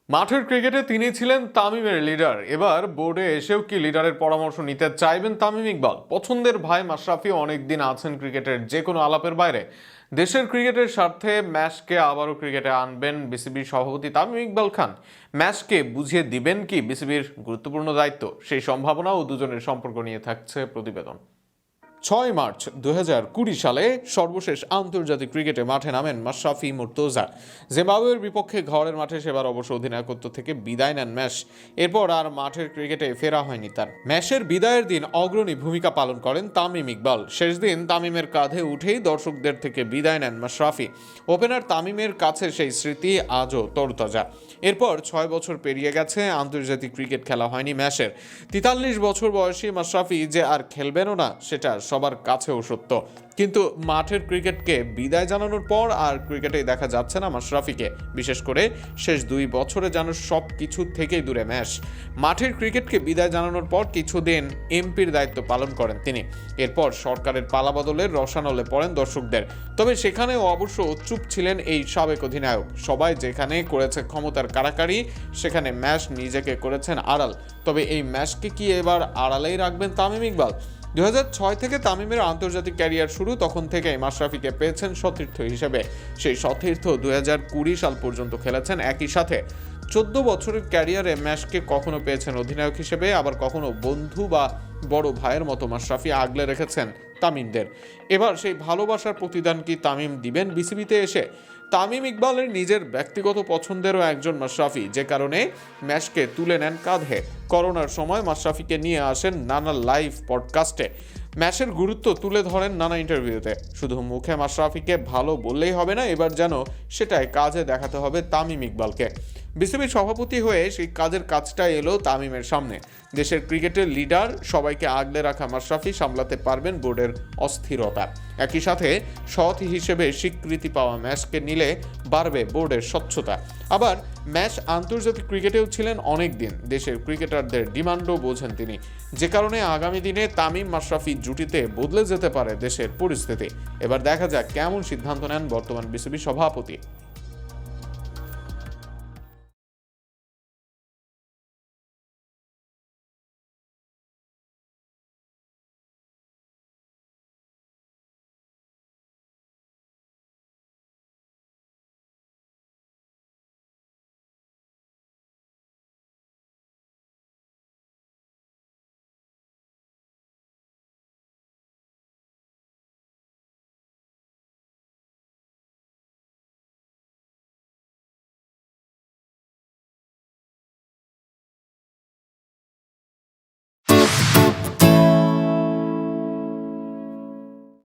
মাঠের ক্রিকেটে তিনি ছিলেন তামিমের লিডার। এবার বোর্ডে এসেও কি লিডারের পরামর্শ নিতে চাইবেন তামিম ইকবাল? পছন্দের ভাই মাশরাফি অনেকদিন আছেন ক্রিকেটের যে কোনো আলাপের বাইরে। দেশের ক্রিকেটের স্বার্থে ম্যাচকে আবারও ক্রিকেটে আনবেন বিসিবির সভাপতি তামিম ইকবাল খান। ম্যাচকে বুঝিয়ে দিবেন কি বিসিবির গুরুত্বপূর্ণ দায়িত্ব? সেই সম্ভাবনা ও দুজনের সম্পর্ক নিয়ে থাকছে প্রতিবেদন। 6 মার্চ 2020 সালে সর্বশেষ আন্তর্জাতিক ক্রিকেটে মাঠে নামেন মাশরাফি মুর্তজা। জিম্বাবুয়ের বিপক্ষে ঘরের মাঠে সেবার অবশ্য অধিনায়কত্ব থেকে বিদায় নেন ম্যাশ। এরপর আর মাঠের ক্রিকেটে ফেরা হয়নি তার। ম্যাশের বিদায়ের দিন অগ্রণী ভূমিকা পালন করেন তামিম ইকবাল। শেষ দিন তামিমের কাঁধে উঠেই দর্শকদের থেকে বিদায় নেন মাশরাফি। ওপেনার তামিমের কাছে সেই স্মৃতি আজও তরতাজা। এরপর 6 বছর পেরিয়ে গেছে, আন্তর্জাতিক ক্রিকেট খেলা হয়নি ম্যাশের। 43 বছর বয়সী মাশরাফি যে আর খেলবেনও না সেটা সবার কাছেও সত্য। কিন্তু মাঠের ক্রিকেটকে বিদায় জানানোর পর আর ক্রিকেটে দেখা যাচ্ছে না মাশরাফিকে। বিশেষ করে শেষ 2 বছরে যেন সব কিছু থেকেই দূরে ম্যাশ। মাঠের ক্রিকেটকে বিদায় জানানোর পর কিছুদিন এমপির দায়িত্ব পালন করেন তিনি। এরপর সরকারের পালাবদলের রসানলে পড়েন দর্শকদের। তবে সেখানেও অবশ্য চুপ ছিলেন এই সাবেক অধিনায়ক। সবাই যেখানে করেছে ক্ষমতার কাড়াকাড়ি, সেখানে ম্যাশ নিজেকে করেছেন আড়াল। তবে এই ম্যাচকে কি এবার আড়ালেই রাখবেন তামিম ইকবাল? 2006 থেকে তামিমের আন্তর্জাতিক ক্যারিয়ার শুরু। তখন থেকে মাশরাফিকে পেয়েছেন সতীর্থ হিসেবে। সেই সতীর্থ 2020 সাল পর্যন্ত খেলেছেন একই সাথে। 14 বছরের ক্যারিয়ারে ম্যাচকে কখনো পেয়েছেন অধিনায়ক হিসেবে, আবার কখনো বন্ধু বা বড় ভাইয়ের মতো মাশরাফি আগলে রেখেছেন তামিমদের। এবার সেই ভালোবাসার প্রতিদান কি তামিম দিবেন বিসিবিতে এসে? তামিম ইকবালের নিজের ব্যক্তিগত পছন্দেরও একজন মাশরাফি, যে কারণে ম্যাচকে তুলে নেন কাঁধে। করোনার সময় মাশরাফিকে নিয়ে আসেন নানা লাইভ পডকাস্টে। ম্যাচের গুরুত্ব তুলে ধরেন নানা ইন্টারভিউতে। শুধু মুখে মাশরাফিকে ভালো বললেই হবে না, এবার যেন সেটাই কাজে দেখাতে হবে তামিম ইকবালকে। বিসিবির সভাপতি হয়ে সেই কাজের কাজটা এলো তামিমের সামনে। দেশের ক্রিকেটের লিডার, সবাইকে আগলে রাখা মাশরাফি সামলাতে পারবেন বোর্ডের অস্থিরতা। একই সাথে সৎ হিসেবে স্বীকৃতি পাওয়া ম্যাচকে নিলে বাড়বে বোর্ডের স্বচ্ছতা। আবার ম্যাচ আন্তর্জাতিক ক্রিকেটেও ছিলেন অনেক দিন। দেশের ক্রিকেটারদের ডিমান্ডও বোঝেন তিনি, যে কারণে আগামী দিনে তামিম মাশরাফি জুটিতে বদলে যেতে পারে দেশের পরিস্থিতি। এবার দেখা যাক কেমন সিদ্ধান্ত নেন বর্তমান বিসিবি সভাপতি।